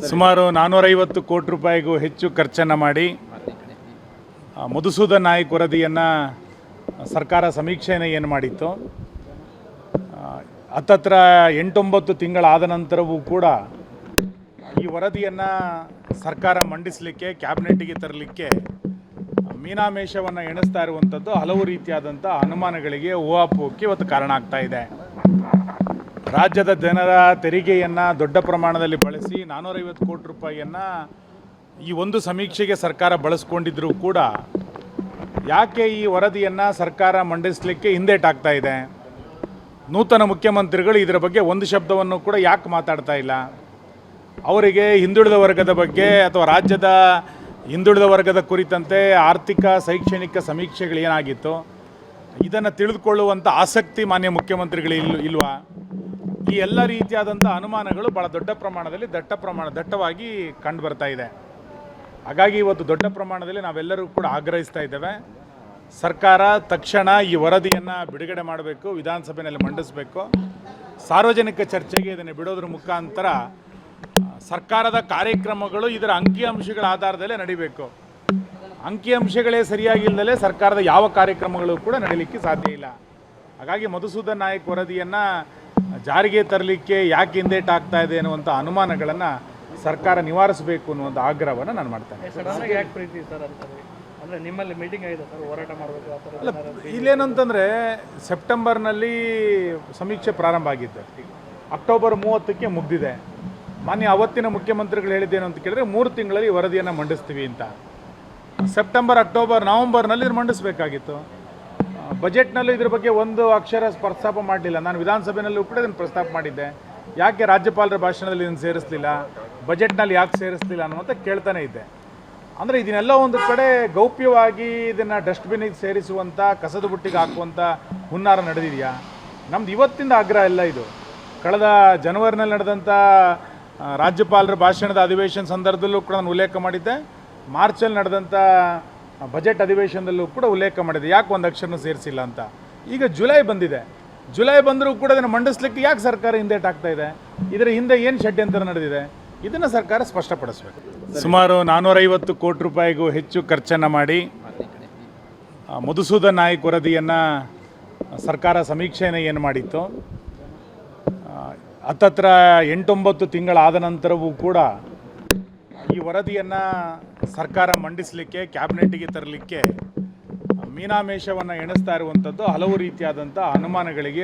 ಸುಮಾರು 450 ಕೋಟಿ ರೂಪಾಯಿಗೂ ಹೆಚ್ಚು ಖರ್ಚನ್ನು ಮಾಡಿ ಮಧುಸೂದನ್ ನಾಯ್ಕ್ ವರದಿಯನ್ನು ಸರ್ಕಾರ ಸಮೀಕ್ಷೆಯನ್ನು ಏನು ಮಾಡಿತ್ತು, ಹತ್ತತ್ರ 8-9 ತಿಂಗಳಾದ ನಂತರವೂ ಕೂಡ ಈ ವರದಿಯನ್ನು ಸರ್ಕಾರ ಮಂಡಿಸಲಿಕ್ಕೆ, ಕ್ಯಾಬಿನೆಟ್ಗೆ ತರಲಿಕ್ಕೆ ಮೀನಾಮೇಷವನ್ನು ಎಣಿಸ್ತಾ ಇರುವಂಥದ್ದು ಹಲವು ರೀತಿಯಾದಂಥ ಅನುಮಾನಗಳಿಗೆ, ಊಹಾಪೋಹಕ್ಕೆ ಇವತ್ತು ಕಾರಣ ಆಗ್ತಾ ಇದೆ. ರಾಜ್ಯದ ಜನರ ತೆರಿಗೆಯನ್ನು ದೊಡ್ಡ ಪ್ರಮಾಣದಲ್ಲಿ ಬಳಸಿ 450 ಕೋಟಿ ರೂಪಾಯಿಯನ್ನು ಈ ಒಂದು ಸಮೀಕ್ಷೆಗೆ ಸರ್ಕಾರ ಬಳಸ್ಕೊಂಡಿದ್ರೂ ಕೂಡ ಯಾಕೆ ಈ ವರದಿಯನ್ನು ಸರ್ಕಾರ ಮಂಡಿಸಲಿಕ್ಕೆ ಹಿಂದೇಟಾಗ್ತಾ ಇದೆ? ನೂತನ ಮುಖ್ಯಮಂತ್ರಿಗಳು ಇದರ ಬಗ್ಗೆ ಒಂದು ಶಬ್ದವನ್ನು ಕೂಡ ಯಾಕೆ ಮಾತಾಡ್ತಾ ಇಲ್ಲ? ಅವರಿಗೆ ಹಿಂದುಳಿದ ವರ್ಗದ ಬಗ್ಗೆ ಅಥವಾ ರಾಜ್ಯದ ಹಿಂದುಳಿದ ವರ್ಗದ ಕುರಿತಂತೆ ಆರ್ಥಿಕ ಶೈಕ್ಷಣಿಕ ಸಮೀಕ್ಷೆಗಳು ಏನಾಗಿತ್ತು ಇದನ್ನು ತಿಳಿದುಕೊಳ್ಳುವಂಥ ಆಸಕ್ತಿ ಮಾನ್ಯ ಮುಖ್ಯಮಂತ್ರಿಗಳು ಇಲ್ವಾ? ಈ ಎಲ್ಲ ರೀತಿಯಾದಂಥ ಅನುಮಾನಗಳು ಭಾಳ ದೊಡ್ಡ ಪ್ರಮಾಣದಲ್ಲಿ ದಟ್ಟವಾಗಿ ಕಂಡು ಬರ್ತಾ ಇದೆ. ಹಾಗಾಗಿ ಇವತ್ತು ದೊಡ್ಡ ಪ್ರಮಾಣದಲ್ಲಿ ನಾವೆಲ್ಲರೂ ಕೂಡ ಆಗ್ರಹಿಸ್ತಾ ಇದ್ದೇವೆ, ಸರ್ಕಾರ ತಕ್ಷಣ ಈ ವರದಿಯನ್ನು ಬಿಡುಗಡೆ ಮಾಡಬೇಕು, ವಿಧಾನಸಭೆಯಲ್ಲಿ ಮಂಡಿಸಬೇಕು, ಸಾರ್ವಜನಿಕ ಚರ್ಚೆಗೆ ಇದನ್ನು ಬಿಡೋದ್ರ ಮುಖಾಂತರ ಸರ್ಕಾರದ ಕಾರ್ಯಕ್ರಮಗಳು ಇದರ ಅಂಕಿಅಂಶಗಳ ಆಧಾರದಲ್ಲೇ ನಡಿಬೇಕು. ಅಂಕಿಅಂಶಗಳೇ ಸರಿಯಾಗಿಲ್ಲದಲೇ ಸರ್ಕಾರದ ಯಾವ ಕಾರ್ಯಕ್ರಮಗಳು ಕೂಡ ನಡೀಲಿಕ್ಕೆ ಸಾಧ್ಯ ಇಲ್ಲ. ಹಾಗಾಗಿ ಮಧುಸೂದನ್ ನಾಯ್ಕ್ ವರದಿಯನ್ನು ಜಾರಿಗೆ ತರಲಿಕ್ಕೆ ಯಾಕೆ ಹಿಂದೇಟಾಗ್ತಾ ಇದೆ ಅನ್ನುವಂಥ ಅನುಮಾನಗಳನ್ನು ಸರ್ಕಾರ ನಿವಾರಿಸಬೇಕು ಅನ್ನುವಂಥ ಆಗ್ರಹವನ್ನು ನಾನು ಮಾಡ್ತೇನೆ. ಅಲ್ಲ, ಇಲ್ಲೇನಂತಂದರೆ ಸೆಪ್ಟೆಂಬರ್ನಲ್ಲಿ ಸಮೀಕ್ಷೆ ಪ್ರಾರಂಭ ಆಗಿತ್ತು, ಅಕ್ಟೋಬರ್ 30ಕ್ಕೆ ಮುಗಿದಿದೆ. ಮಾನ್ಯ ಅವತ್ತಿನ ಮುಖ್ಯಮಂತ್ರಿಗಳು ಹೇಳಿದ್ದೇನು ಅಂತ ಕೇಳಿದ್ರೆ 3 ತಿಂಗಳಲ್ಲಿ ವರದಿಯನ್ನು ಮಂಡಿಸ್ತೀವಿ ಅಂತ. ಸೆಪ್ಟೆಂಬರ್, ಅಕ್ಟೋಬರ್, ನವಂಬರ್ನಲ್ಲಿ ಇದು ಮಂಡಿಸಬೇಕಾಗಿತ್ತು. ಬಜೆಟ್ನಲ್ಲೂ ಇದ್ರ ಬಗ್ಗೆ ಒಂದು ಅಕ್ಷರ ಪ್ರಸ್ತಾಪ ಮಾಡಲಿಲ್ಲ. ನಾನು ವಿಧಾನಸಭೆಯಲ್ಲೂ ಕೂಡ ಇದನ್ನು ಪ್ರಸ್ತಾಪ ಮಾಡಿದ್ದೆ, ಯಾಕೆ ರಾಜ್ಯಪಾಲರ ಭಾಷಣದಲ್ಲಿ ಇದನ್ನು ಸೇರಿಸಲಿಲ್ಲ, ಬಜೆಟ್ನಲ್ಲಿ ಯಾಕೆ ಸೇರಿಸಲಿಲ್ಲ ಅನ್ನುವಂಥ ಕೇಳ್ತಾನೆ ಇದ್ದೆ. ಅಂದರೆ ಇದನ್ನೆಲ್ಲ ಒಂದು ಕಡೆ ಗೌಪ್ಯವಾಗಿ ಇದನ್ನು ಡಸ್ಟ್ಬಿನ್ನಿಗೆ ಸೇರಿಸುವಂಥ, ಕಸದ ಬುಟ್ಟಿಗೆ ಹಾಕುವಂಥ ಹುನ್ನಾರ ನಡೆದಿದೆಯಾ? ನಮ್ದು ಇವತ್ತಿಂದ ಆಗ್ರಹ ಇಲ್ಲ. ಇದು ಕಳೆದ ಜನವರಿನಲ್ಲಿ ನಡೆದಂಥ ರಾಜ್ಯಪಾಲರ ಭಾಷಣದ ಅಧಿವೇಶನ ಸಂದರ್ಭದಲ್ಲೂ ಕೂಡ ನಾನು ಉಲ್ಲೇಖ ಮಾಡಿದ್ದೆ, ಮಾರ್ಚಲ್ಲಿ ನಡೆದಂಥ ಬಜೆಟ್ ಅಧಿವೇಶನದಲ್ಲೂ ಕೂಡ ಉಲ್ಲೇಖ ಮಾಡಿದೆ, ಯಾಕೆ ಒಂದು ಅಕ್ಷರನೂ ಸೇರಿಸಿಲ್ಲ ಅಂತ. ಈಗ ಜುಲೈ ಬಂದಿದೆ, ಜುಲೈ ಬಂದರೂ ಕೂಡ ಇದನ್ನು ಮಂಡಿಸ್ಲಿಕ್ಕೆ ಯಾಕೆ ಸರ್ಕಾರ ಹಿಂದೇಟಾಗ್ತಾ ಇದೆ? ಇದರ ಹಿಂದೆ ಏನು ಷಡ್ಯಂತ್ರ ನಡೆದಿದೆ? ಇದನ್ನು ಸರ್ಕಾರ ಸ್ಪಷ್ಟಪಡಿಸಬೇಕು. ಸುಮಾರು 450 ಕೋಟಿ ರೂಪಾಯಿಗೂ ಹೆಚ್ಚು ಖರ್ಚನ್ನು ಮಾಡಿ ಮಧುಸೂದನ್ ನಾಯ್ಕ್ ವರದಿಯನ್ನು ಸರ್ಕಾರ ಸಮೀಕ್ಷೆಯನ್ನು ಏನು ಮಾಡಿತ್ತು, ಹತ್ತತ್ರ 8-9 ತಿಂಗಳಾದ ನಂತರವೂ ಕೂಡ ಈ ವರದಿಯನ್ನು ಸರ್ಕಾರ ಮಂಡಿಸಲಿಕ್ಕೆ, ಕ್ಯಾಬಿನೆಟ್ಗೆ ತರಲಿಕ್ಕೆ ಮೀನಾಮೇಷವನ್ನು ಎಣಿಸ್ತಾ ಇರುವಂಥದ್ದು ಹಲವು ರೀತಿಯಾದಂಥ ಅನುಮಾನಗಳಿಗೆ